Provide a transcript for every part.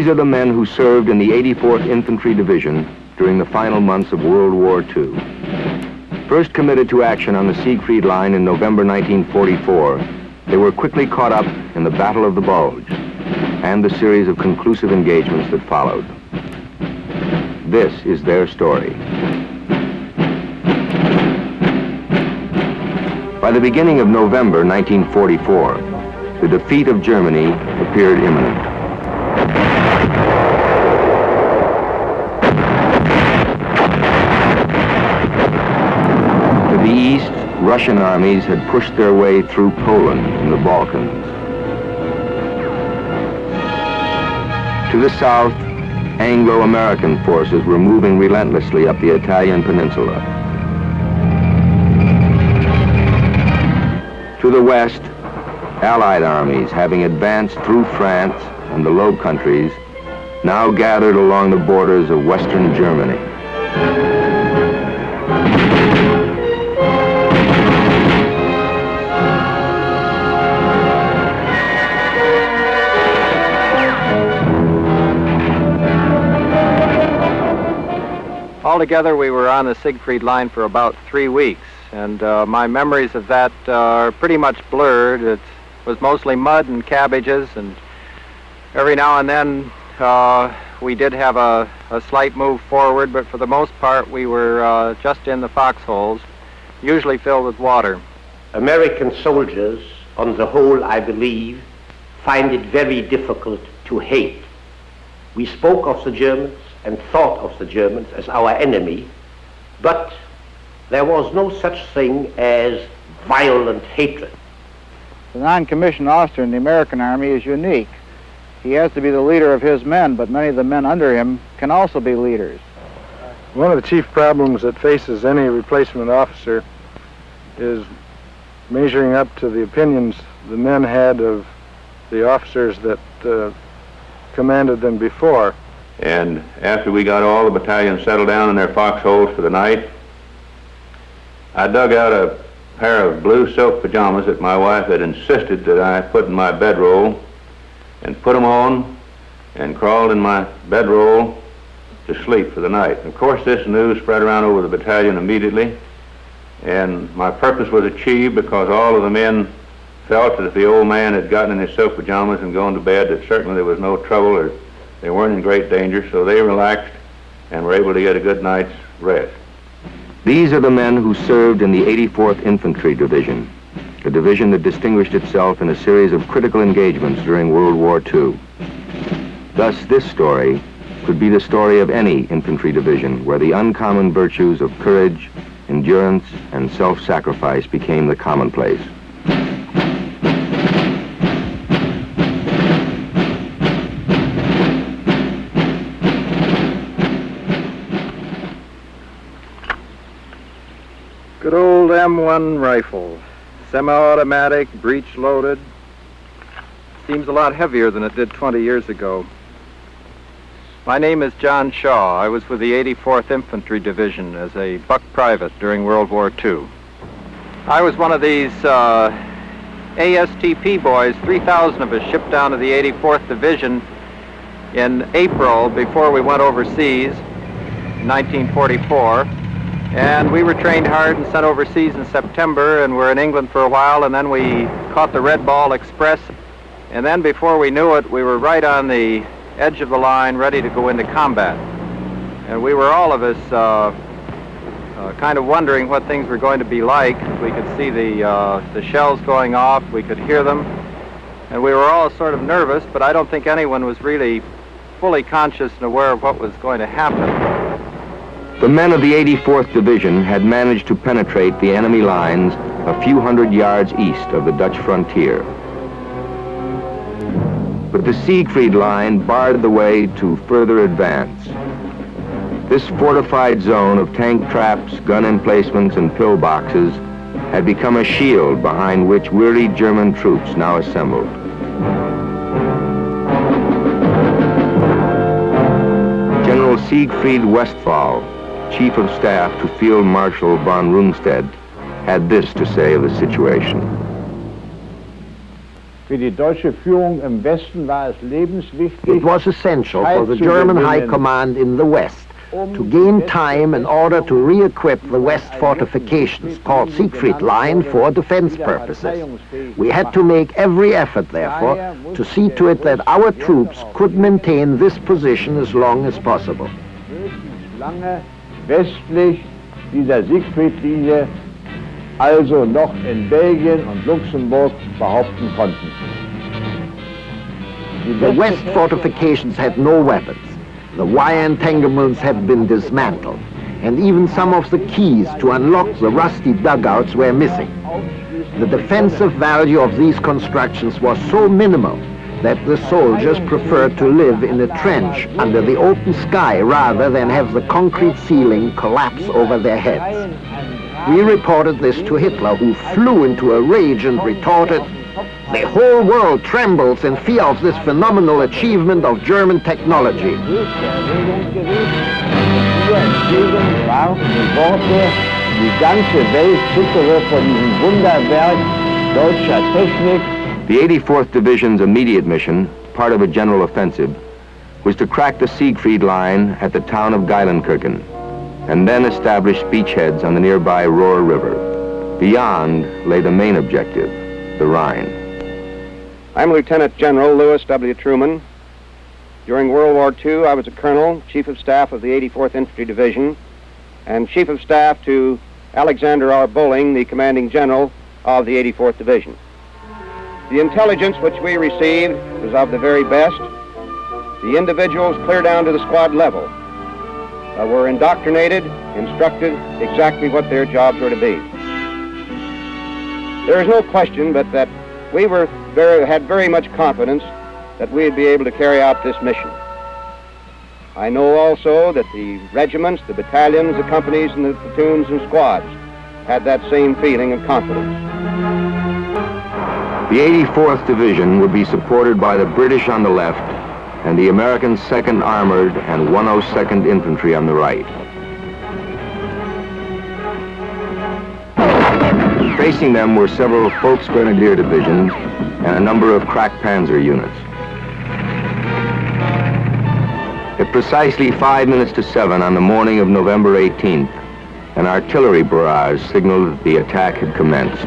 These are the men who served in the 84th Infantry Division during the final months of World War II. First committed to action on the Siegfried Line in November 1944, they were quickly caught up in the Battle of the Bulge and the series of conclusive engagements that followed. This is their story. By the beginning of November 1944, the defeat of Germany appeared imminent. To the east, Russian armies had pushed their way through Poland and the Balkans. To the south, Anglo-American forces were moving relentlessly up the Italian peninsula. To the west, Allied armies, having advanced through France and the Low Countries, now gathered along the borders of Western Germany. Altogether, we were on the Siegfried Line for about 3 weeks, and my memories of that are pretty much blurred. It was mostly mud and cabbages, and every now and then we did have a slight move forward, but for the most part we were just in the foxholes, usually filled with water. American soldiers, on the whole, I believe, find it very difficult to hate. We spoke of the Germans and thought of the Germans as our enemy, but there was no such thing as violent hatred. The non-commissioned officer in the American Army is unique. He has to be the leader of his men, but many of the men under him can also be leaders. One of the chief problems that faces any replacement officer is measuring up to the opinions the men had of the officers that commanded them before. And after we got all the battalions settled down in their foxholes for the night, I dug out a pair of blue silk pajamas that my wife had insisted that I put in my bedroll, and put them on and crawled in my bedroll to sleep for the night. Of course, this news spread around over the battalion immediately, and my purpose was achieved because all of the men felt that if the old man had gotten in his silk pajamas and gone to bed, that certainly there was no trouble or they weren't in great danger, so they relaxed and were able to get a good night's rest. These are the men who served in the 84th Infantry Division, a division that distinguished itself in a series of critical engagements during World War II. Thus, this story could be the story of any infantry division where the uncommon virtues of courage, endurance, and self-sacrifice became the commonplace. Good old M1 rifle, semi-automatic, breech-loaded. Seems a lot heavier than it did 20 years ago. My name is John Shaw. I was with the 84th Infantry Division as a buck private during World War II. I was one of these ASTP boys, 3,000 of us shipped down to the 84th Division in April before we went overseas in 1944. And we were trained hard and sent overseas in September, and were in England for a while, and then we caught the Red Ball Express. And then before we knew it, we were right on the edge of the line, ready to go into combat. And we were all of us kind of wondering what things were going to be like. We could see the shells going off, we could hear them, and we were all sort of nervous, but I don't think anyone was really fully conscious and aware of what was going to happen. The men of the 84th Division had managed to penetrate the enemy lines a few hundred yards east of the Dutch frontier. But the Siegfried Line barred the way to further advance. This fortified zone of tank traps, gun emplacements, and pillboxes had become a shield behind which weary German troops now assembled. General Siegfried Westphal, Chief of Staff to Field Marshal von Rundstedt, had this to say of the situation. It was essential for the German High Command in the West to gain time in order to re-equip the West fortifications, called Siegfried Line, for defense purposes. We had to make every effort, therefore, to see to it that our troops could maintain this position as long as possible. Westlich dieser Siegfriedlinie, also noch in Belgien und Luxemburg behaupten konnten. The West fortifications had no weapons. The wire entanglements had been dismantled, and even some of the keys to unlock the rusty dugouts were missing. The defensive value of these constructions was so minimal that the soldiers preferred to live in a trench under the open sky rather than have the concrete ceiling collapse over their heads. We reported this to Hitler, who flew into a rage and retorted, "The whole world trembles in fear of this phenomenal achievement of German technology." The 84th Division's immediate mission, part of a general offensive, was to crack the Siegfried Line at the town of Geilenkirchen, and then establish beachheads on the nearby Rohr River. Beyond lay the main objective, the Rhine. I'm Lieutenant General Lewis W. Truman. During World War II, I was a colonel, Chief of Staff of the 84th Infantry Division, and Chief of Staff to Alexander R. Bowling, the Commanding General of the 84th Division. The intelligence which we received was of the very best. The individuals, clear down to the squad level, were indoctrinated, instructed exactly what their jobs were to be. There is no question but that we had very much confidence that we'd be able to carry out this mission. I know also that the regiments, the battalions, the companies, and the platoons and squads had that same feeling of confidence. The 84th Division would be supported by the British on the left and the American 2nd Armored and 102nd Infantry on the right. Facing them were several Volksgrenadier divisions and a number of crack Panzer units. At precisely 5 minutes to 7 on the morning of November 18th, an artillery barrage signaled that the attack had commenced.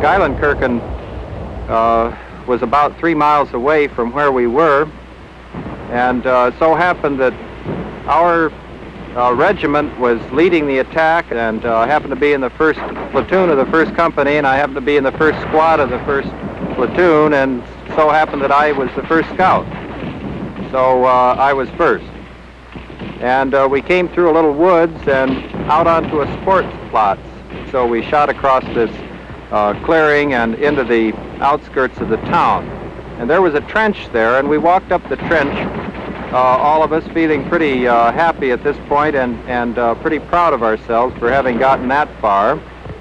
Geilenkirchen was about 3 miles away from where we were, and so happened that our regiment was leading the attack, and happened to be in the 1st platoon of the 1st company, and I happened to be in the 1st squad of the 1st platoon, and so happened that I was the 1st scout. So I was first. And we came through a little woods and out onto a sports plot. So we shot across this clearing and into the outskirts of the town. And there was a trench there, and we walked up the trench, all of us feeling pretty happy at this point and pretty proud of ourselves for having gotten that far.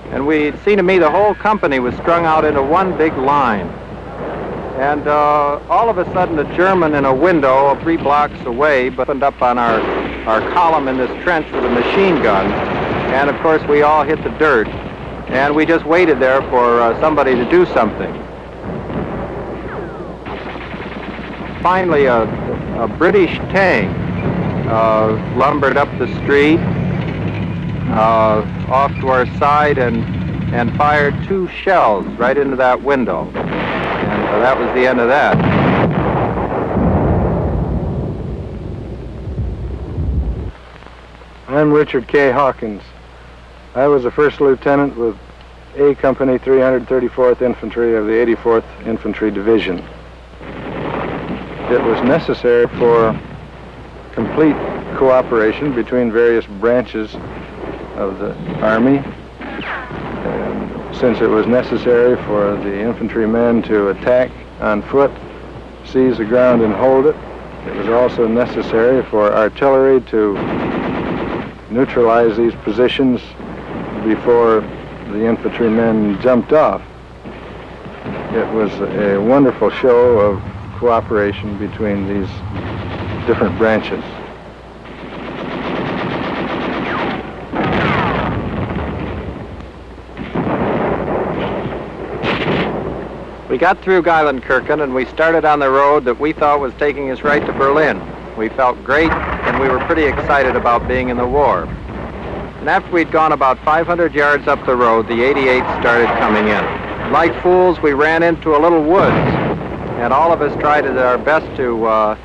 And it seemed to me the whole company was strung out into one big line. And all of a sudden, a German in a window 3 blocks away opened up on our column in this trench with a machine gun. And of course, we all hit the dirt. And we just waited there for somebody to do something. Finally, a British tank lumbered up the street off to our side and fired 2 shells right into that window. And that was the end of that. I'm Richard K. Hawkins. I was a first lieutenant with A Company 334th Infantry of the 84th Infantry Division. It was necessary for complete cooperation between various branches of the Army. And since it was necessary for the infantrymen to attack on foot, seize the ground and hold it, it was also necessary for artillery to neutralize these positions before the infantrymen jumped off. It was a wonderful show of cooperation between these different branches. We got through Geilenkirchen and we started on the road that we thought was taking us right to Berlin. We felt great and we were pretty excited about being in the war. And after we'd gone about 500 yards up the road, the 88 started coming in. Like fools, we ran into a little woods, and all of us tried our best to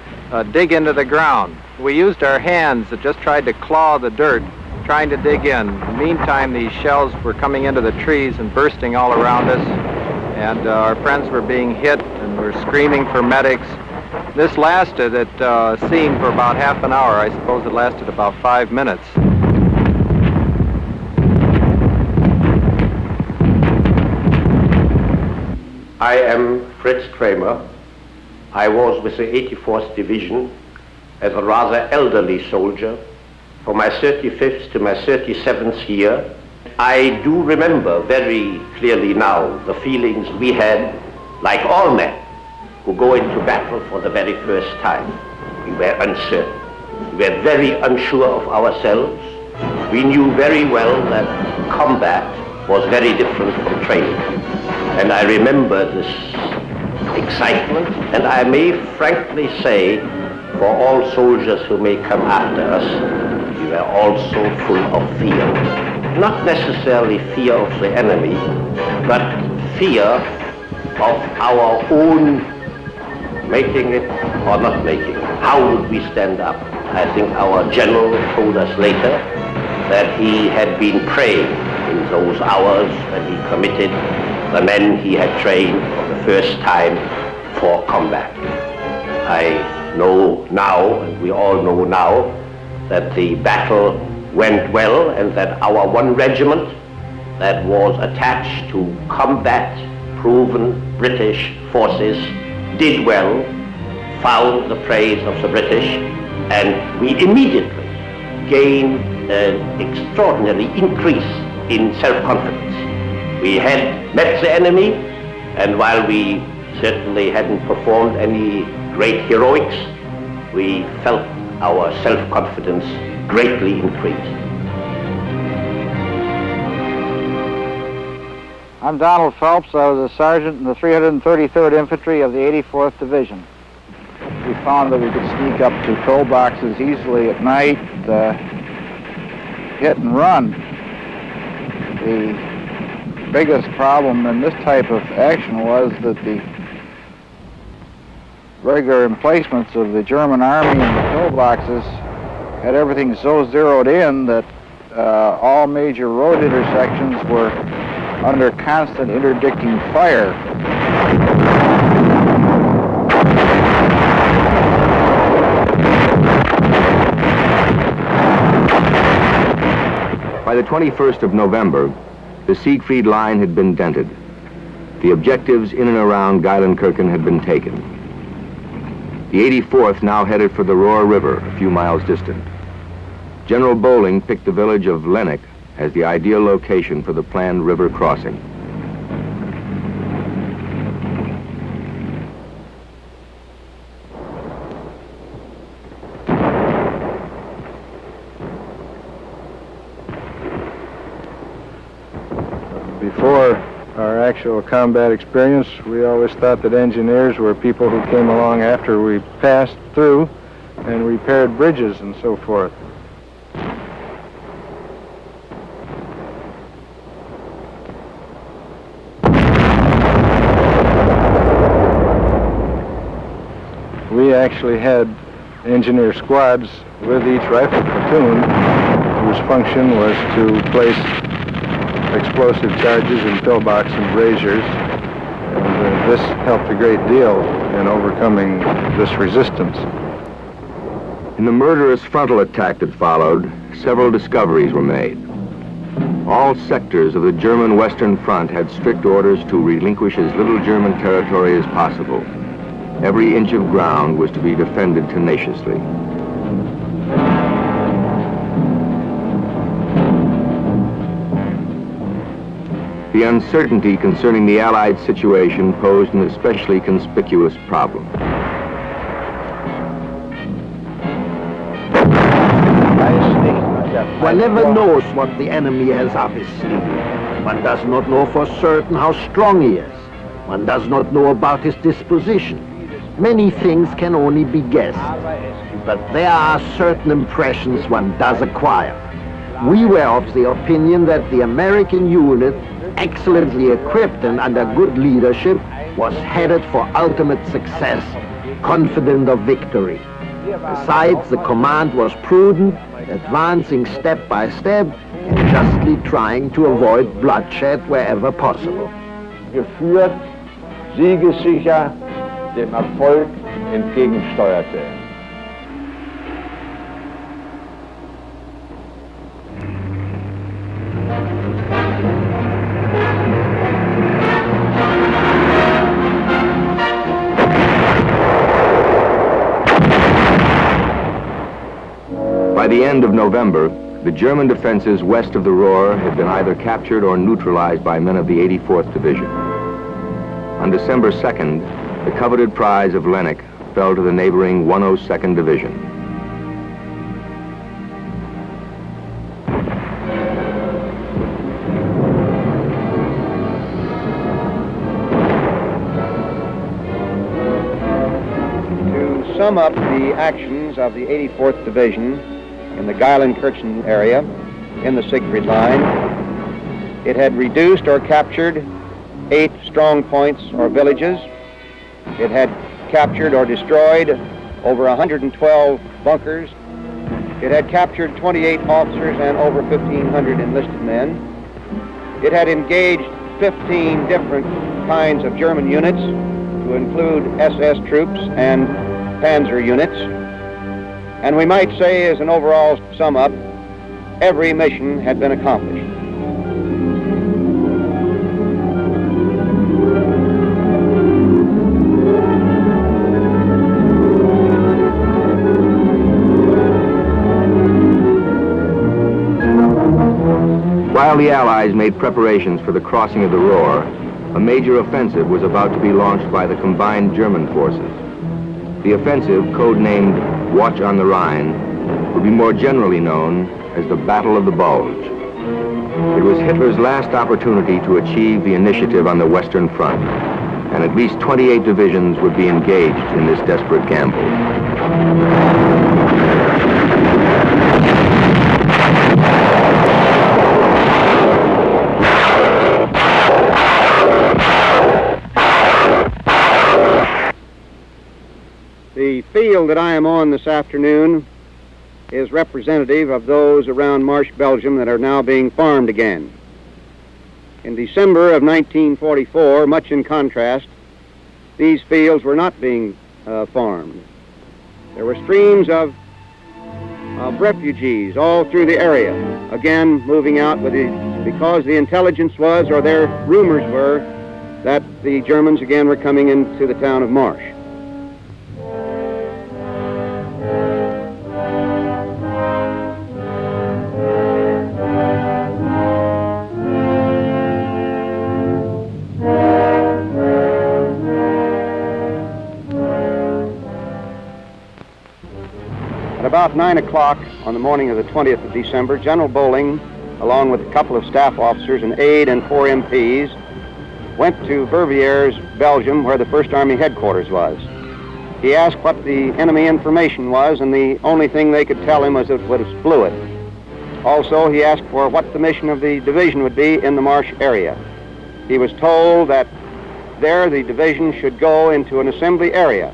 dig into the ground. We used our hands that just tried to claw the dirt, trying to dig in. Meantime, these shells were coming into the trees and bursting all around us, and our friends were being hit and were screaming for medics. This lasted, it seemed, for about half an hour. I suppose it lasted about 5 minutes. I am Fritz Kramer. I was with the 84th Division as a rather elderly soldier from my 35th to my 37th year. I do remember very clearly now the feelings we had, like all men who go into battle for the very first time. We were uncertain. We were very unsure of ourselves. We knew very well that combat was very different from training. And I remember this excitement, and I may frankly say, for all soldiers who may come after us, we were also full of fear. Not necessarily fear of the enemy, but fear of our own making it or not making it. How would we stand up? I think our general told us later that he had been praying in those hours when he committed the men he had trained for the first time for combat. I know now, and we all know now, that the battle went well and that our one regiment that was attached to combat-proven British forces did well, found the praise of the British, and we immediately gained an extraordinary increase in self-confidence. We had met the enemy, and while we certainly hadn't performed any great heroics, we felt our self-confidence greatly increased. I'm Donald Phelps. I was a sergeant in the 333rd Infantry of the 84th Division. We found that we could sneak up to pillboxes easily at night, hit and run. The biggest problem in this type of action was that the regular emplacements of the German army and the pillboxes had everything so zeroed in that all major road intersections were under constant interdicting fire. By the 21st of November, the Siegfried Line had been dented. The objectives in and around Geilenkirchen had been taken. The 84th now headed for the Rohr River, a few miles distant. General Bowling picked the village of Lenneck as the ideal location for the planned river crossing. Before our actual combat experience, we always thought that engineers were people who came along after we passed through and repaired bridges and so forth. We actually had engineer squads with each rifle platoon whose function was to place explosive charges in pillbox and braziers, and this helped a great deal in overcoming this resistance. In the murderous frontal attack that followed, several discoveries were made. All sectors of the German Western Front had strict orders to relinquish as little German territory as possible. Every inch of ground was to be defended tenaciously. The uncertainty concerning the Allied situation posed an especially conspicuous problem. One never knows what the enemy has up his sleeve. One does not know for certain how strong he is. One does not know about his disposition. Many things can only be guessed. But there are certain impressions one does acquire. We were of the opinion that the American unit, excellently equipped and under good leadership, was headed for ultimate success, confident of victory. Besides, the command was prudent, advancing step by step and justly trying to avoid bloodshed wherever possible. Geführt, siegessicher dem Erfolg entgegensteuerte. By the end of November, the German defenses west of the Ruhr had been either captured or neutralized by men of the 84th Division. On December 2nd, the coveted prize of Lenneck fell to the neighboring 102nd Division. To sum up the actions of the 84th Division in the Geilenkirchen area in the Siegfried Line, it had reduced or captured 8 strong points or villages. It had captured or destroyed over 112 bunkers. It had captured 28 officers and over 1,500 enlisted men. It had engaged 15 different kinds of German units, to include SS troops and Panzer units. And we might say, as an overall sum up, every mission had been accomplished. While the Allies made preparations for the crossing of the Ruhr, a major offensive was about to be launched by the combined German forces. The offensive, codenamed Watch on the Rhine, would be more generally known as the Battle of the Bulge. It was Hitler's last opportunity to achieve the initiative on the Western Front, and at least 28 divisions would be engaged in this desperate gamble. The field that I am on this afternoon is representative of those around Marsh, Belgium that are now being farmed again. In December of 1944, much in contrast, these fields were not being farmed. There were streams of refugees all through the area, again moving out because the intelligence was, or their rumors were, that the Germans again were coming into the town of Marsh. At about 9 o'clock on the morning of the 20th of December, General Bowling, along with a couple of staff officers, an aide, and 4 MPs, went to Verviers, Belgium, where the First Army headquarters was. He asked what the enemy information was, and the only thing they could tell him was it was fluid. Also, he asked for what the mission of the division would be in the Marsh area. He was told that there the division should go into an assembly area.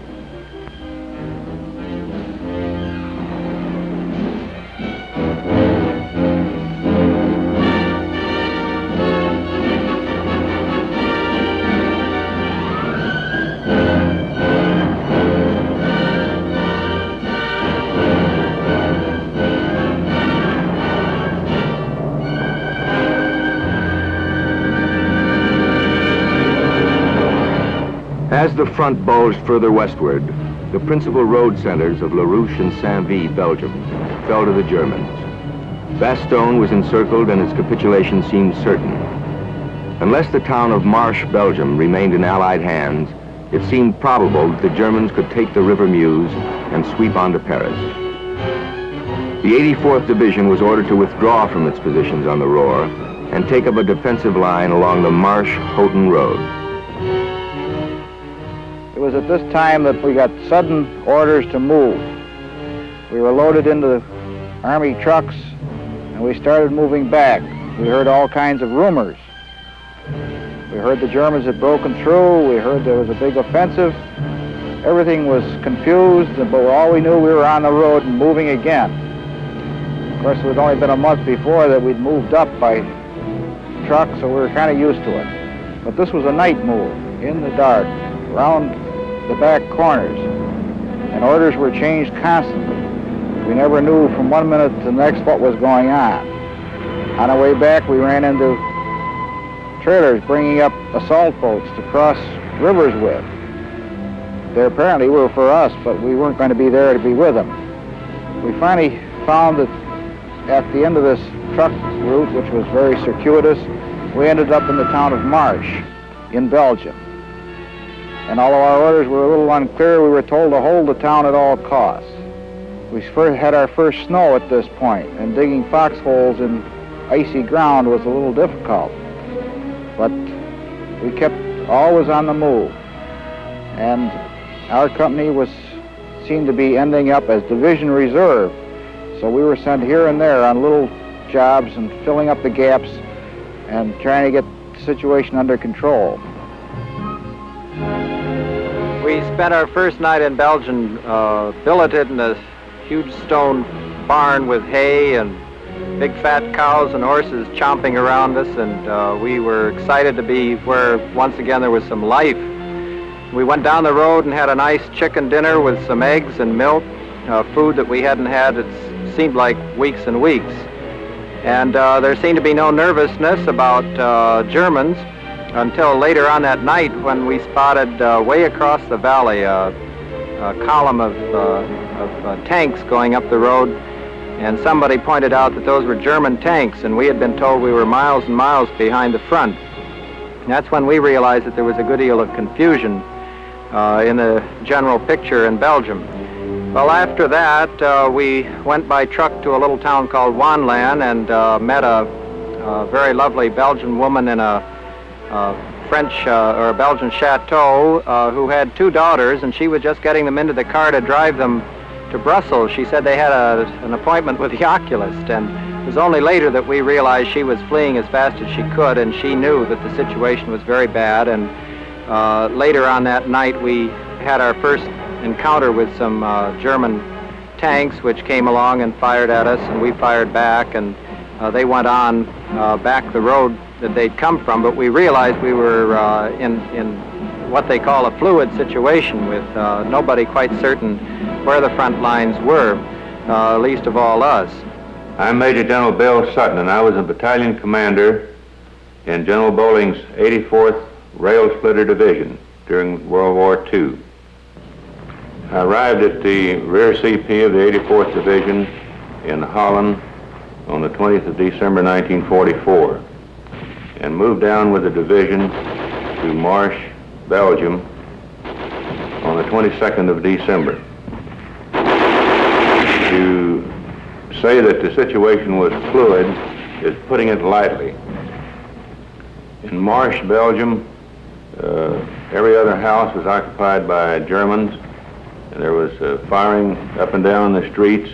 As the front bulged further westward, the principal road centers of La Ruche and Saint-Vie, Belgium, fell to the Germans. Bastogne was encircled and its capitulation seemed certain. Unless the town of Marche, Belgium, remained in Allied hands, it seemed probable that the Germans could take the River Meuse and sweep on to Paris. The 84th Division was ordered to withdraw from its positions on the Rohr and take up a defensive line along the Marche-Houghton Road. It was at this time that we got sudden orders to move. We were loaded into Army trucks and we started moving back. We heard all kinds of rumors. We heard the Germans had broken through. We heard there was a big offensive. Everything was confused, but all we knew, we were on the road and moving again. Of course, it had only been a month before that we'd moved up by truck, so we were kind of used to it. But this was a night move, in the dark, around the back corners, and orders were changed constantly. We never knew from one minute to the next what was going on. On our way back, we ran into trailers bringing up assault boats to cross rivers with. They apparently were for us, but we weren't going to be there to be with them. We finally found that at the end of this truck route, which was very circuitous, we ended up in the town of Marche in Belgium. And although our orders were a little unclear, we were told to hold the town at all costs. We had our first snow at this point, and digging foxholes in icy ground was a little difficult. But we kept always on the move. And our company seemed to be ending up as Division Reserve. So we were sent here and there on little jobs and filling up the gaps and trying to get the situation under control. We spent our first night in Belgium billeted in a huge stone barn with hay and big fat cows and horses chomping around us, and we were excited to be where once again there was some life. We went down the road and had a nice chicken dinner with some eggs and milk, food that we hadn't had, it seemed like weeks and weeks. And there seemed to be no nervousness about Germans until later on that night when we spotted way across the valley a column of tanks going up the road, and somebody pointed out that those were German tanks, and we had been told we were miles and miles behind the front. And that's when we realized that there was a good deal of confusion in the general picture in Belgium. Well, after that, we went by truck to a little town called Wanlan and met a very lovely Belgian woman in a French or a Belgian chateau who had two daughters, and she was just getting them into the car to drive them to Brussels. She said they had an appointment with the oculist, and it was only later that we realized she was fleeing as fast as she could, and she knew that the situation was very bad. And later on that night, we had our first encounter with some German tanks, which came along and fired at us, and we fired back, and they went on back the road that they'd come from. But we realized we were in what they call a fluid situation, with nobody quite certain where the front lines were, least of all us. I'm Major General Bill Sutton, and I was a battalion commander in General Bolling's 84th Rail Splitter Division during World War II. I arrived at the rear CP of the 84th Division in Holland on the 20th of December 1944 and moved down with the division to Marche, Belgium on the 22nd of December. To say that the situation was fluid is putting it lightly. In Marche, Belgium, every other house was occupied by Germans, and there was firing up and down the streets.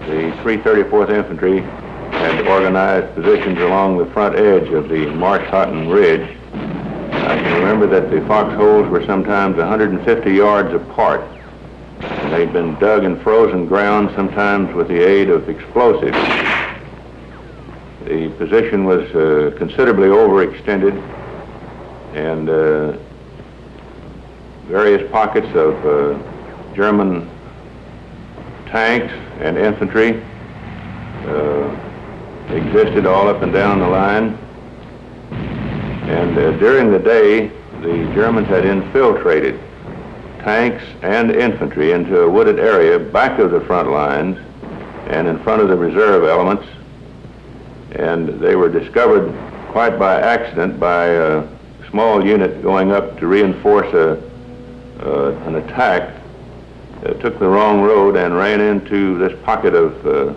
The 334th Infantry had organized positions along the front edge of the Marche-Houghton Ridge. I can remember that the foxholes were sometimes 150 yards apart. And they'd been dug in frozen ground, sometimes with the aid of explosives. The position was considerably overextended, and various pockets of German tanks and infantry existed all up and down the line. And during the day, the Germans had infiltrated tanks and infantry into a wooded area back of the front lines and in front of the reserve elements. And they were discovered quite by accident by a small unit going up to reinforce an attack. Took the wrong road and ran into this pocket of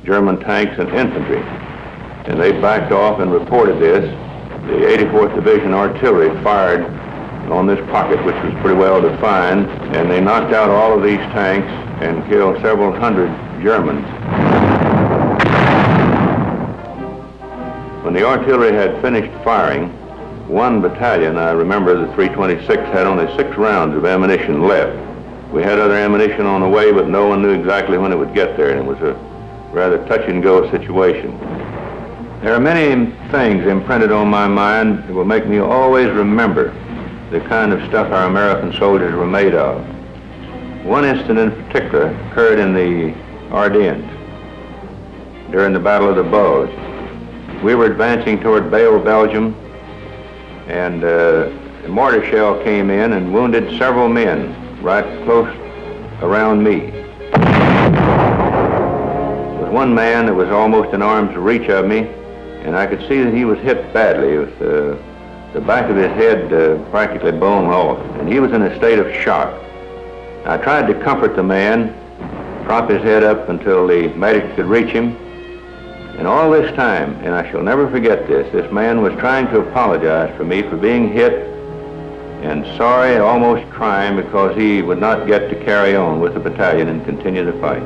German tanks and infantry. And they backed off and reported this. The 84th Division artillery fired on this pocket, which was pretty well defined, and they knocked out all of these tanks and killed several hundred Germans. When the artillery had finished firing, one battalion, I remember the 326, had only 6 rounds of ammunition left. We had other ammunition on the way, but no one knew exactly when it would get there, and it was a rather touch-and-go situation. There are many things imprinted on my mind that will make me always remember the kind of stuff our American soldiers were made of. One incident in particular occurred in the Ardennes during the Battle of the Bulge. We were advancing toward Bale, Belgium, and a mortar shell came in and wounded several men right close around me. There was one man that was almost in arm's reach of me, and I could see that he was hit badly with the back of his head practically blown off, and he was in a state of shock. I tried to comfort the man, prop his head up until the medics could reach him, and all this time, and I shall never forget this man was trying to apologize for me for being hit, and sorry, almost crying because he would not get to carry on with the battalion and continue the fight.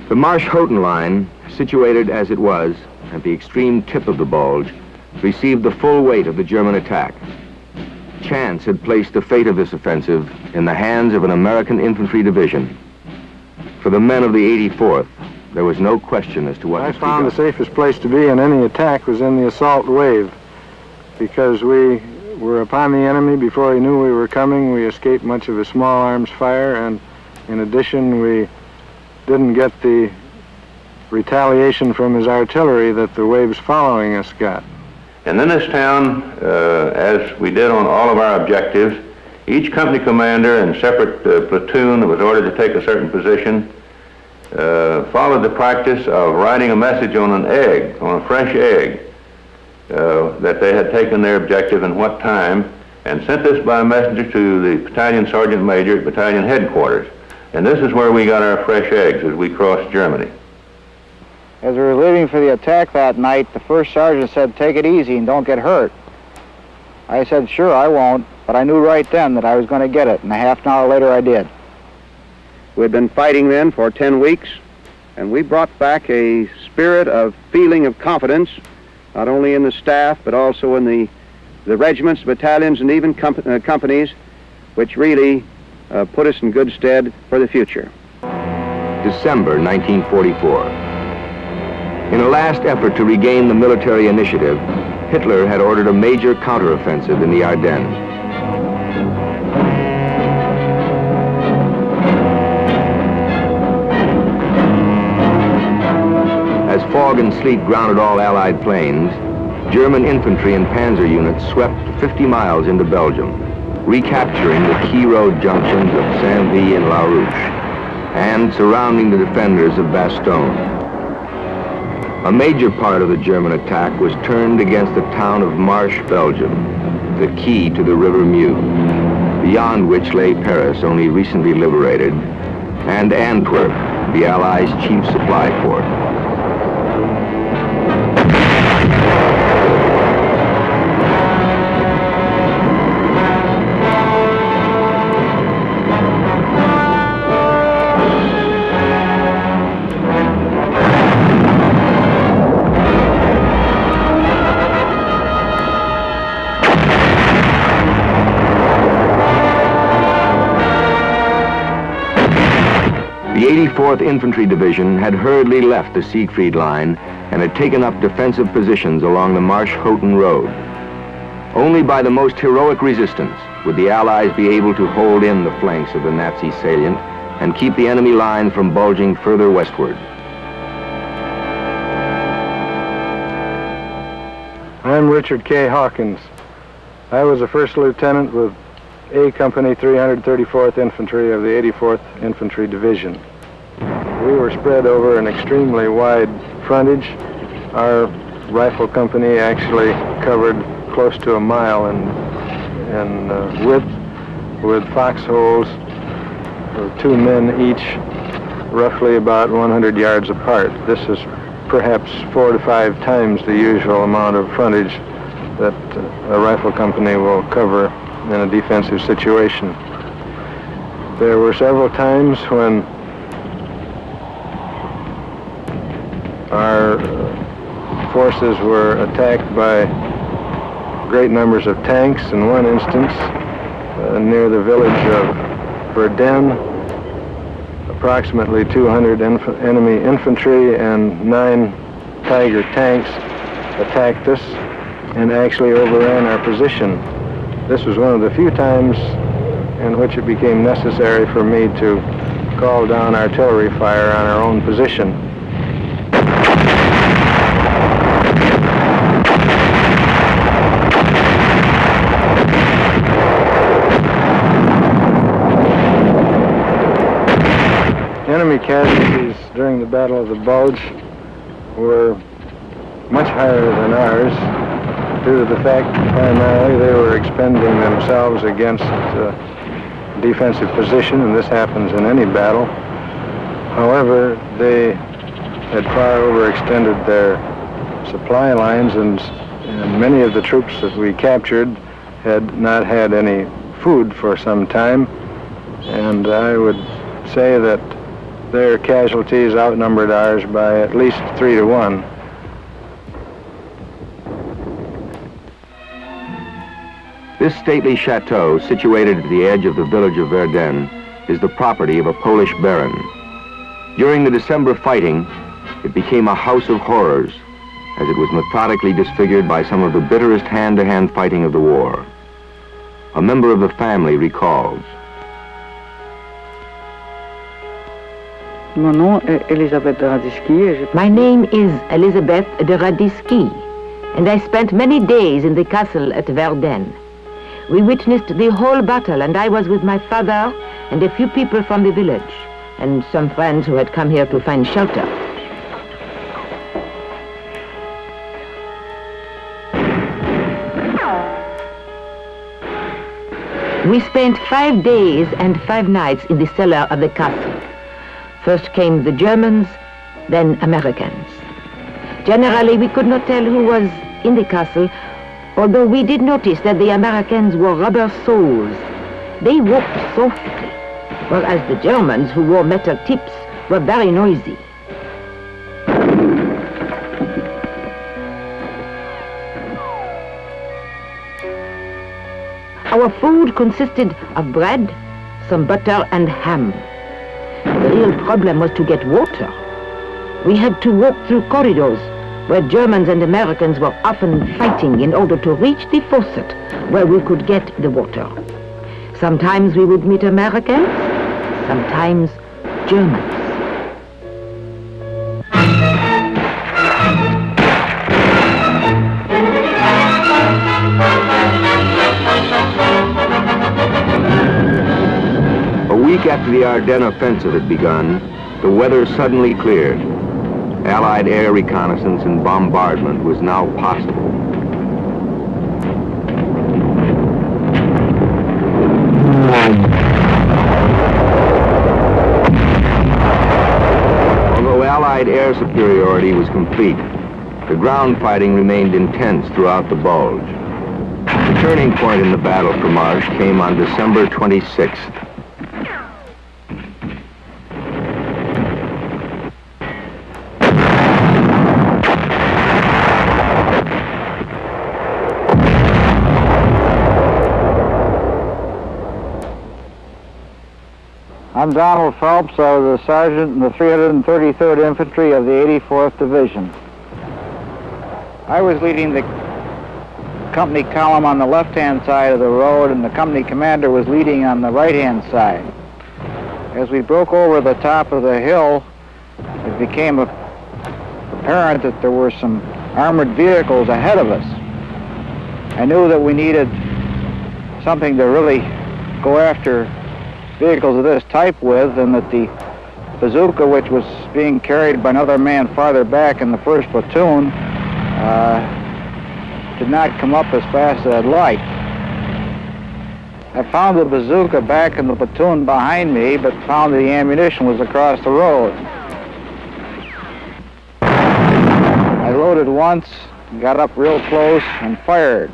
The Marsh-Houghton line, situated as it was at the extreme tip of the bulge, received the full weight of the German attack. Chance had placed the fate of this offensive in the hands of an American infantry division. For the men of the 84th, there was no question as to what I found the safest place to be in any attack was in the assault wave, because we were upon the enemy before he knew we were coming. We escaped much of his small arms fire, and in addition, we didn't get the retaliation from his artillery that the waves following us got. And in this town, as we did on all of our objectives, each company commander and separate platoon that was ordered to take a certain position followed the practice of writing a message on an egg, on a fresh egg, that they had taken their objective and what time, and sent this by messenger to the battalion sergeant major at battalion headquarters. And this is where we got our fresh eggs as we crossed Germany. As we were leaving for the attack that night, the first sergeant said, "Take it easy and don't get hurt." I said, "Sure, I won't," but I knew right then that I was going to get it, and a half an hour later I did. We had been fighting then for 10 weeks, and we brought back a spirit of feeling of confidence, not only in the staff, but also in the regiments, battalions, and even companies, which really put us in good stead for the future. December 1944. In a last effort to regain the military initiative, Hitler had ordered a major counteroffensive in the Ardennes. As fog and sleet grounded all Allied planes, German infantry and panzer units swept 50 miles into Belgium, recapturing the key road junctions of Saint-Vy and La Rouche, and surrounding the defenders of Bastogne. A major part of the German attack was turned against the town of Marsh, Belgium, the key to the River Meuse, beyond which lay Paris, only recently liberated, and Antwerp, the Allies' chief supply port. The 84th Infantry Division had hurriedly left the Siegfried Line and had taken up defensive positions along the Marsh-Houghton Road. Only by the most heroic resistance would the Allies be able to hold in the flanks of the Nazi salient and keep the enemy line from bulging further westward. I'm Richard K. Hawkins. I was a first lieutenant with A Company 334th Infantry of the 84th Infantry Division. We were spread over an extremely wide frontage. Our rifle company actually covered close to a mile in width, with foxholes for 2 men each, roughly about 100 yards apart. This is perhaps 4 to 5 times the usual amount of frontage that a rifle company will cover in a defensive situation. There were several times when our forces were attacked by great numbers of tanks. In one instance, near the village of Verdun, approximately 200 enemy infantry and 9 Tiger tanks attacked us and actually overran our position. This was one of the few times in which it became necessary for me to call down artillery fire on our own position. Enemy casualties during the Battle of the Bulge were much higher than ours, due to the fact primarily they were expending themselves against defensive position, and this happens in any battle. However, they had far overextended their supply lines, and many of the troops that we captured had not had any food for some time, and I would say that their casualties outnumbered ours by at least 3 to 1. This stately chateau, situated at the edge of the village of Verdun, is the property of a Polish baron. During the December fighting, it became a house of horrors, as it was methodically disfigured by some of the bitterest hand-to-hand fighting of the war. A member of the family recalls. My name is Elizabeth de Radyski, and I spent many days in the castle at Verdun. We witnessed the whole battle, and I was with my father and a few people from the village, and some friends who had come here to find shelter. We spent 5 days and 5 nights in the cellar of the castle. First came the Germans, then Americans. Generally, we could not tell who was in the castle, although we did notice that the Americans wore rubber soles. They walked softly, whereas the Germans, who wore metal tips, were very noisy. Our food consisted of bread, some butter, and ham. The real problem was to get water. We had to walk through corridors where Germans and Americans were often fighting in order to reach the faucet where we could get the water. Sometimes we would meet Americans, sometimes Germans. A week after the Ardennes offensive had begun, the weather suddenly cleared. Allied air reconnaissance and bombardment was now possible. Although Allied air superiority was complete, the ground fighting remained intense throughout the Bulge. The turning point in the battle for Marche came on December 26th. I'm Donald Phelps. I was a sergeant in the 333rd Infantry of the 84th Division. I was leading the company column on the left-hand side of the road, and the company commander was leading on the right-hand side. As we broke over the top of the hill, it became apparent that there were some armored vehicles ahead of us. I knew that we needed something to really go after vehicles of this type with, and that the bazooka, which was being carried by another man farther back in the first platoon, did not come up as fast as I'd like. I found the bazooka back in the platoon behind me, but found the ammunition was across the road. I loaded once, got up real close, and fired.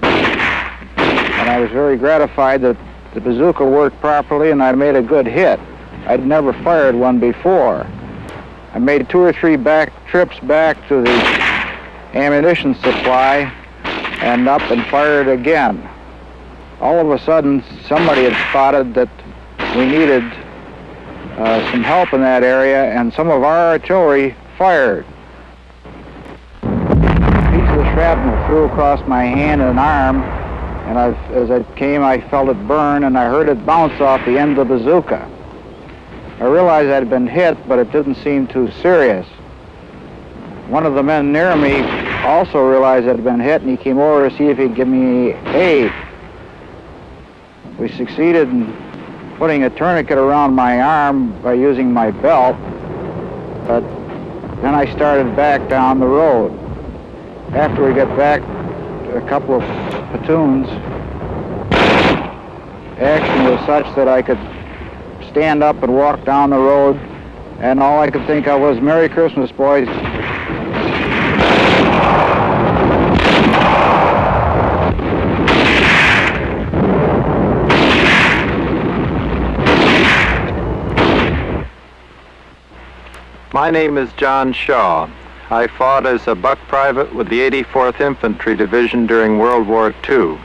And I was very gratified that the bazooka worked properly and I made a good hit. I'd never fired one before. I made 2 or 3 trips back to the ammunition supply and up and fired again. All of a sudden, somebody had spotted that we needed some help in that area, and some of our artillery fired. A piece of the shrapnel flew across my hand and arm, and as it came, I felt it burn, and I heard it bounce off the end of the bazooka. I realized I'd been hit, but it didn't seem too serious. One of the men near me also realized I'd been hit, and he came over to see if he'd give me aid. We succeeded in putting a tourniquet around my arm by using my belt, but then I started back down the road. After we got back to a couple of platoons, action was such that I could stand up and walk down the road, and all I could think of was, "Merry Christmas, boys." My name is John Shaw. I fought as a buck private with the 84th Infantry Division during World War II.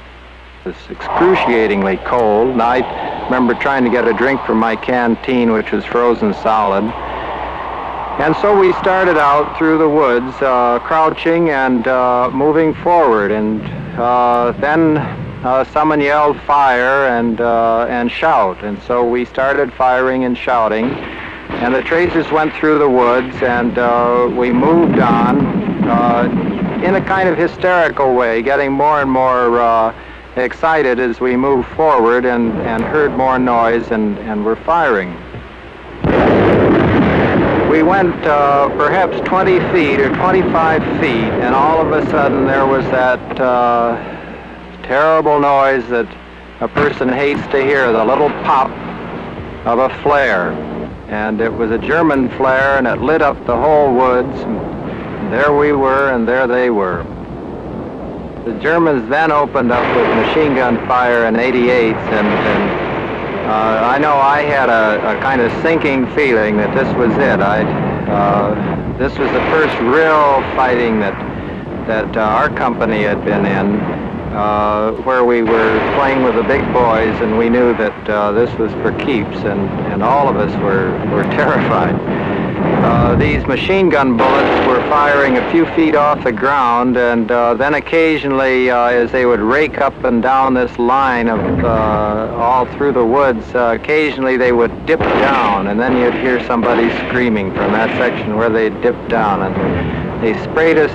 It was excruciatingly cold, and I remember trying to get a drink from my canteen, which was frozen solid. And so we started out through the woods, crouching and moving forward, and then someone yelled fire and shout, and so we started firing and shouting. And the tracers went through the woods, and we moved on in a kind of hysterical way, getting more and more excited as we moved forward and heard more noise and were firing. We went perhaps 20 feet or 25 feet, and all of a sudden there was that terrible noise that a person hates to hear, the little pop of a flare. And it was a German flare, and it lit up the whole woods. And there we were, and there they were. The Germans then opened up with machine gun fire in 88s, and I know I had a kind of sinking feeling that this was it. This was the first real fighting that our company had been in, where we were playing with the big boys, and we knew that this was for keeps, and all of us were terrified. These machine gun bullets were firing a few feet off the ground, and then occasionally, as they would rake up and down this line of all through the woods, occasionally they would dip down, and then you'd hear somebody screaming from that section where they dipped down, and they sprayed us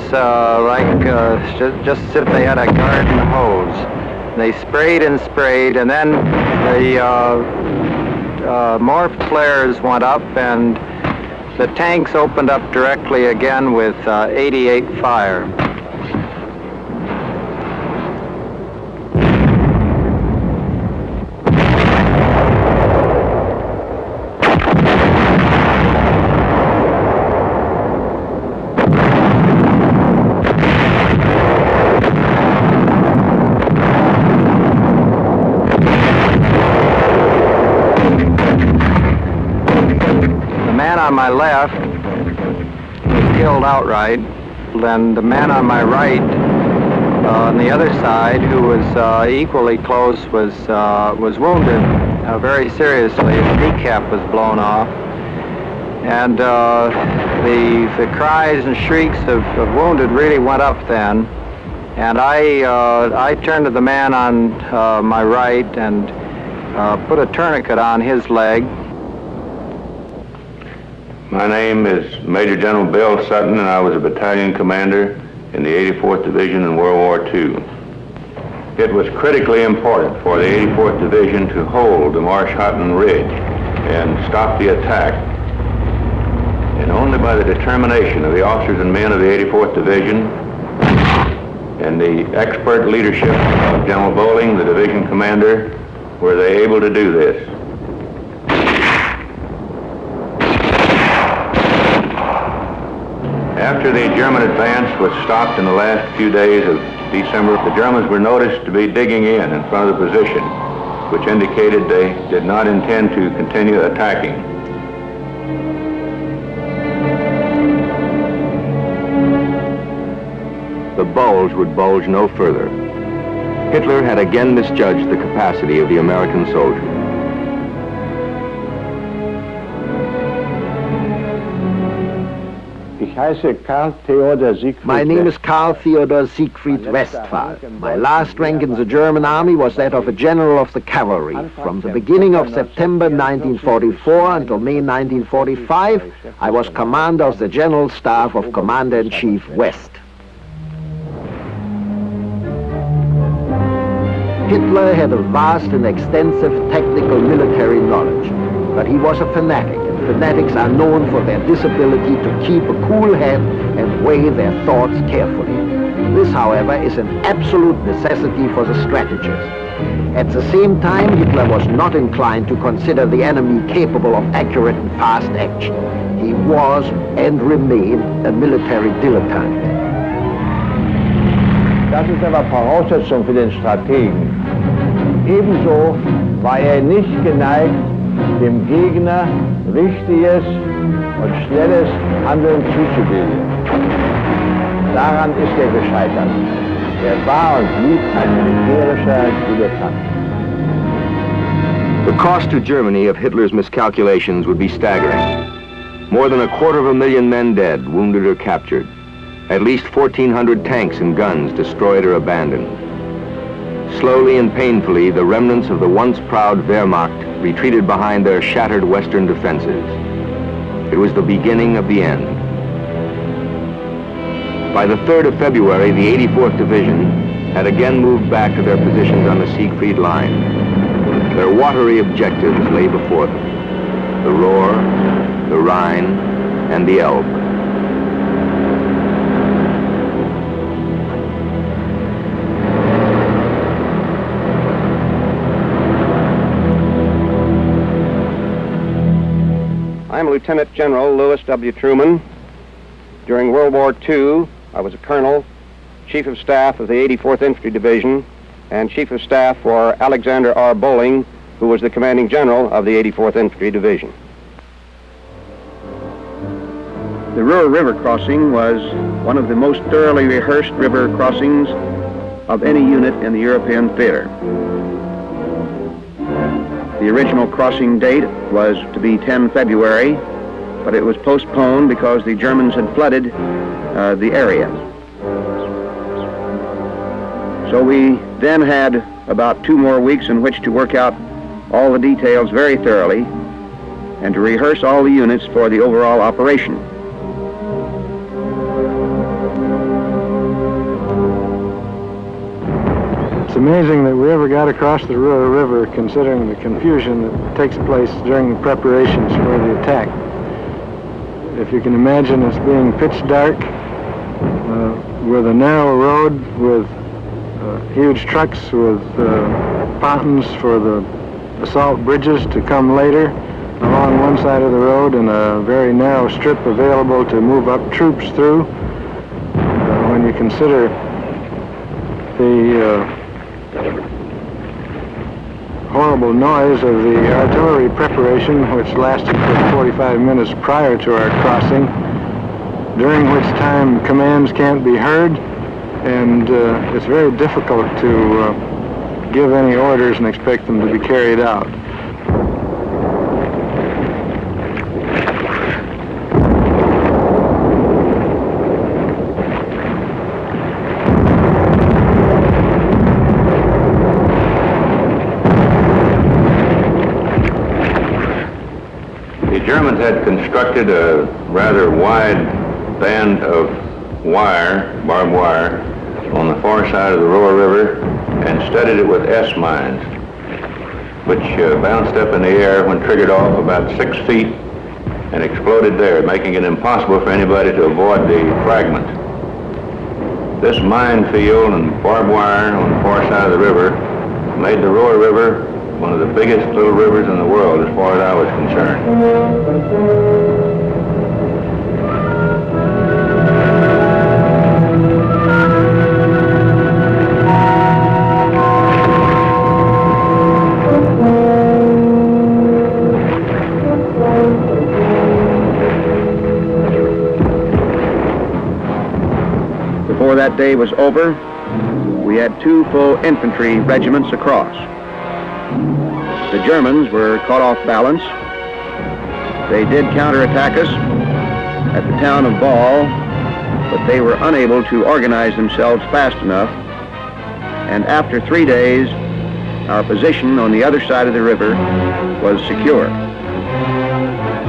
just as if they had a garden hose. They sprayed and sprayed, and then the more flares went up, and the tanks opened up directly again with 88 fire. On my left was killed outright, and the man on my right on the other side, who was equally close, was wounded very seriously. His kneecap was blown off, and the cries and shrieks of wounded really went up then, And I turned to the man on my right and put a tourniquet on his leg. My name is Major General Bill Sutton, and I was a battalion commander in the 84th Division in World War II. It was critically important for the 84th Division to hold the Marsh-Houghton Ridge and stop the attack. And only by the determination of the officers and men of the 84th Division and the expert leadership of General Bowling, the division commander, were they able to do this. After the German advance was stopped in the last few days of December, the Germans were noticed to be digging in front of the position, which indicated they did not intend to continue attacking. The bulge would bulge no further. Hitler had again misjudged the capacity of the American soldier. My name is Karl Theodor Siegfried Westphal. My last rank in the German army was that of a general of the cavalry. From the beginning of September 1944 until May 1945, I was commander of the General Staff of Commander-in-Chief West. Hitler had a vast and extensive technical military knowledge, but he was a fanatic. Fanatics are known for their disability to keep a cool head and weigh their thoughts carefully. This, however, is an absolute necessity for the strategist. At the same time, Hitler was not inclined to consider the enemy capable of accurate and fast action. He was and remained a military dilettante. Das ist aber Voraussetzung für den Strategen. Ebenso war nicht geneigt, dem Gegner richtiges und schnelles Handeln zuzubilden. Daran ist gescheitert. War und blieb ein militärischer Dilettant. The cost to Germany of Hitler's miscalculations would be staggering. More than 250,000 men dead, wounded or captured. At least 1,400 tanks and guns destroyed or abandoned. Slowly and painfully, the remnants of the once proud Wehrmacht retreated behind their shattered western defenses. It was the beginning of the end. By the 3rd of February, the 84th Division had again moved back to their positions on the Siegfried Line. Their watery objectives lay before them: the Ruhr, the Rhine, and the Elbe. I'm Lieutenant General Lewis W. Truman. During World War II, I was a colonel, Chief of Staff of the 84th Infantry Division, and Chief of Staff for Alexander R. Bowling, who was the commanding general of the 84th Infantry Division. The Ruhr River crossing was one of the most thoroughly rehearsed river crossings of any unit in the European theater. The original crossing date was to be 10 February, but it was postponed because the Germans had flooded the area. So we then had about 2 more weeks in which to work out all the details very thoroughly and to rehearse all the units for the overall operation. It's amazing that we ever got across the Ruhr River, considering the confusion that takes place during the preparations for the attack. If you can imagine us being pitch dark with a narrow road with huge trucks with pontons for the assault bridges to come later along one side of the road and a very narrow strip available to move up troops through. When you consider the horrible noise of the artillery preparation, which lasted for 45 minutes prior to our crossing, during which time commands can't be heard, and it's very difficult to give any orders and expect them to be carried out. had constructed a rather wide band of wire, barbed wire, on the far side of the Roar River and studded it with S mines, which bounced up in the air when triggered off about 6 feet and exploded there, making it impossible for anybody to avoid the fragment. This minefield and barbed wire on the far side of the river made the Roar River one of the biggest little rivers in the world as far as I was concerned. Before that day was over, we had 2 full infantry regiments across. The Germans were caught off balance. They did counterattack us at the town of Ball, but they were unable to organize themselves fast enough. And after 3 days, our position on the other side of the river was secure.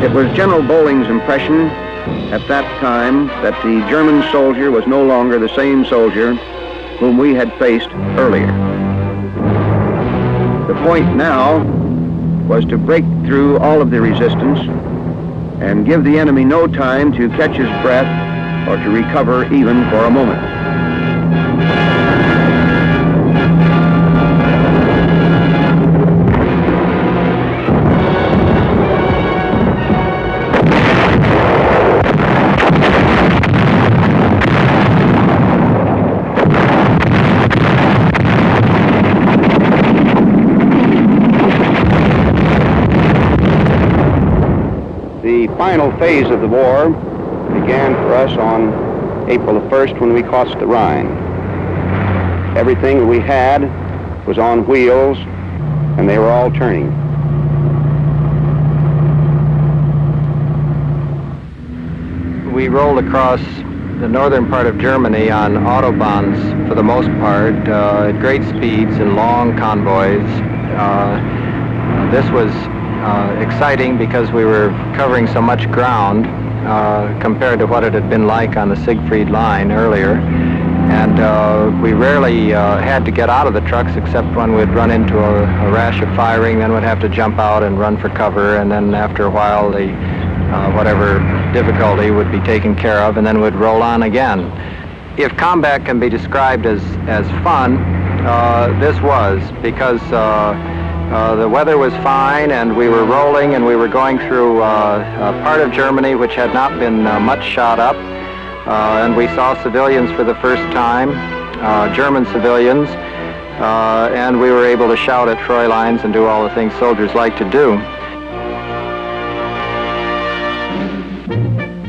It was General Bolling's impression at that time that the German soldier was no longer the same soldier whom we had faced earlier. The point now was to break through all of the resistance and give the enemy no time to catch his breath or to recover even for a moment. The final phase of the war began for us on April the 1st when we crossed the Rhine. Everything that we had was on wheels and they were all turning. We rolled across the northern part of Germany on autobahns for the most part, at great speeds in long convoys. This was exciting because we were covering so much ground compared to what it had been like on the Siegfried line earlier. And we rarely had to get out of the trucks except when we'd run into a rash of firing, then we'd have to jump out and run for cover, and then after a while the whatever difficulty would be taken care of, and then we'd roll on again. If combat can be described as fun, this was, because the weather was fine and we were rolling and we were going through a part of Germany which had not been much shot up, and we saw civilians for the first time, German civilians, and we were able to shout at Troy lines and do all the things soldiers like to do.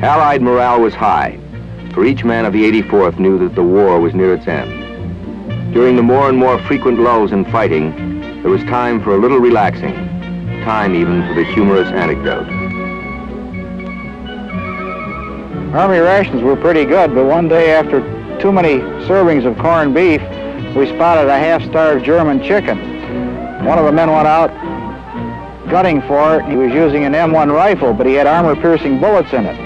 Allied morale was high, for each man of the 84th knew that the war was near its end. During the more and more frequent lulls in fighting, there was time for a little relaxing, time even for the humorous anecdote. Army rations were pretty good, but one day after too many servings of corned beef, we spotted a half-starved German chicken. One of the men went out gutting for it. He was using an M1 rifle, but he had armor-piercing bullets in it.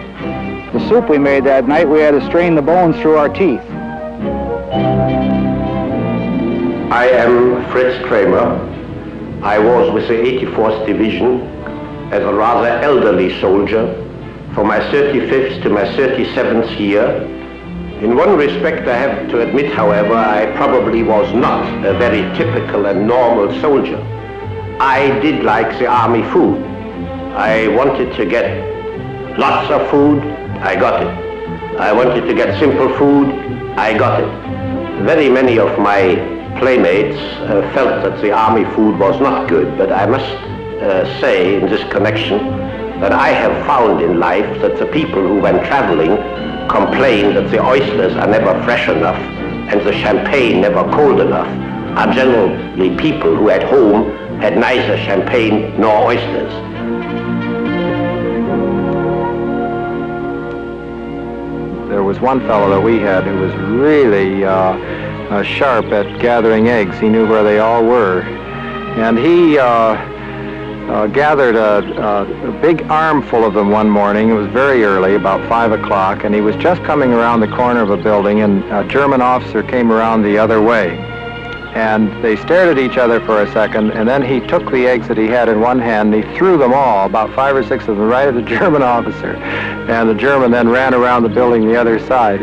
The soup we made that night, we had to strain the bones through our teeth. I am Fritz Kramer. I was with the 84th Division as a rather elderly soldier from my 35th to my 37th year. In one respect, I have to admit, however, I probably was not a very typical and normal soldier. I did like the army food. I wanted to get lots of food, I got it. I wanted to get simple food, I got it. Very many of my playmates felt that the army food was not good, but I must say in this connection that I have found in life that the people who, when traveling, complain that the oysters are never fresh enough and the champagne never cold enough are generally people who at home had neither champagne nor oysters. There was one fellow that we had who was really sharp at gathering eggs. He knew where they all were. And he gathered a big armful of them one morning. It was very early, about 5 o'clock, and he was just coming around the corner of a building, and a German officer came around the other way. And they stared at each other for a second, and then he took the eggs that he had in one hand, and he threw them all, about 5 or 6 of them, right at the German officer. And the German then ran around the building the other side.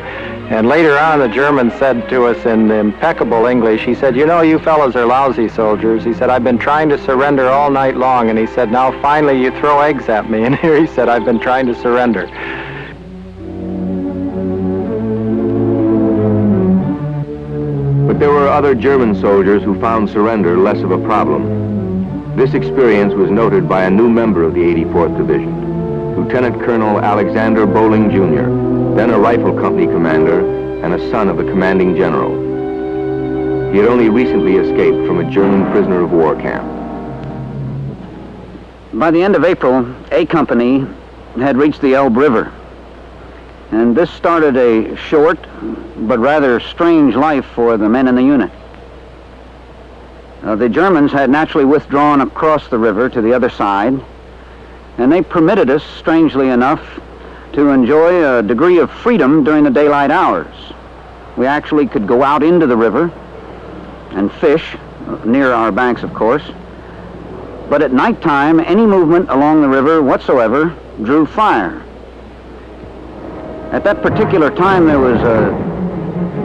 And later on, the German said to us in impeccable English, he said, "You know, you fellows are lousy soldiers." He said, "I've been trying to surrender all night long." And he said, "Now finally you throw eggs at me." And here he said, "I've been trying to surrender." But there were other German soldiers who found surrender less of a problem. This experience was noted by a new member of the 84th Division, Lieutenant Colonel Alexander Bowling, Jr., then a rifle company commander and a son of the commanding general. He had only recently escaped from a German prisoner of war camp. By the end of April, A Company had reached the Elbe River. And this started a short but rather strange life for the men in the unit. The Germans had naturally withdrawn across the river to the other side, and they permitted us, strangely enough, to enjoy a degree of freedom during the daylight hours. We actually could go out into the river and fish, near our banks, of course. But at nighttime, any movement along the river whatsoever drew fire. At that particular time, there was a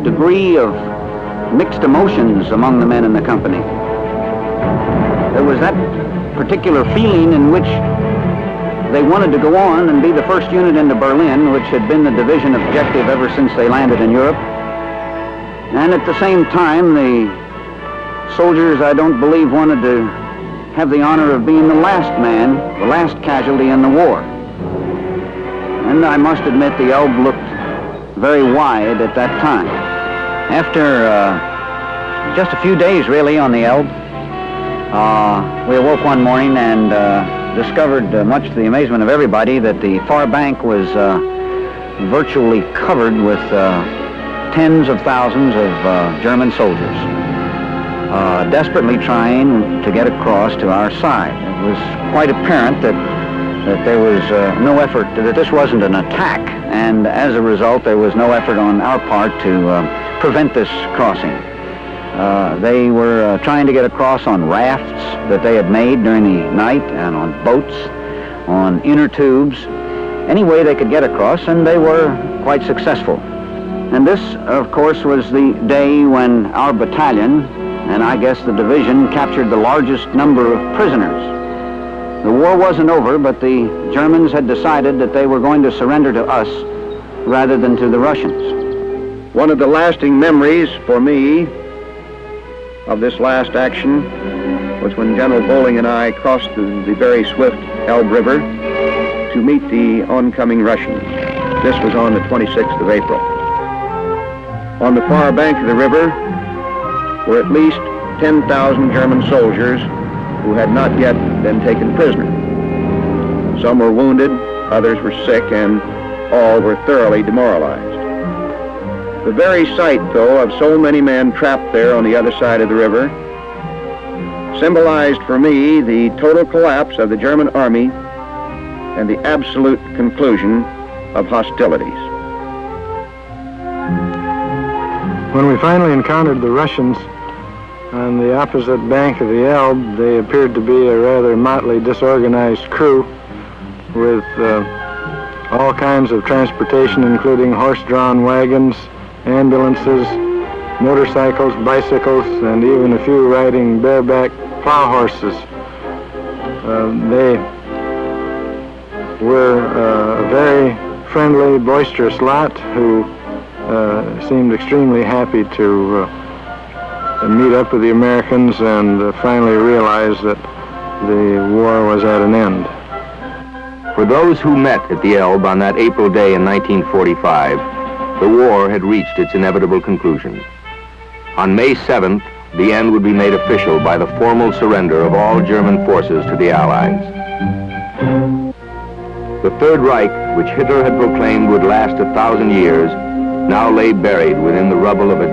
degree of mixed emotions among the men in the company. There was that particular feeling in which they wanted to go on and be the first unit into Berlin, which had been the division objective ever since they landed in Europe. And at the same time, the soldiers, I don't believe, wanted to have the honor of being the last man, the last casualty in the war. And I must admit the Elbe looked very wide at that time. After just a few days, really, on the Elbe, we awoke one morning and discovered, much to the amazement of everybody, that the far bank was virtually covered with tens of thousands of German soldiers, desperately trying to get across to our side. It was quite apparent that there was no effort, that this wasn't an attack, and as a result there was no effort on our part to prevent this crossing. They were trying to get across on rafts that they had made during the night, and on boats, on inner tubes, any way they could get across, and they were quite successful. And this, of course, was the day when our battalion, and I guess the division, captured the largest number of prisoners. The war wasn't over, but the Germans had decided that they were going to surrender to us rather than to the Russians. One of the lasting memories for me of this last action was when General Bowling and I crossed the very swift Elbe River to meet the oncoming Russians. This was on the 26th of April. On the far bank of the river were at least 10,000 German soldiers who had not yet been taken prisoner. Some were wounded, others were sick, and all were thoroughly demoralized. The very sight, though, of so many men trapped there on the other side of the river symbolized for me the total collapse of the German army and the absolute conclusion of hostilities. When we finally encountered the Russians on the opposite bank of the Elbe, they appeared to be a rather motley, disorganized crew with all kinds of transportation, including horse-drawn wagons, ambulances, motorcycles, bicycles, and even a few riding bareback plow horses. They were a very friendly, boisterous lot who seemed extremely happy to meet up with the Americans and finally realize that the war was at an end. For those who met at the Elbe on that April day in 1945, the war had reached its inevitable conclusion. On May 7th, the end would be made official by the formal surrender of all German forces to the Allies. The Third Reich, which Hitler had proclaimed would last 1,000 years, now lay buried within the rubble of a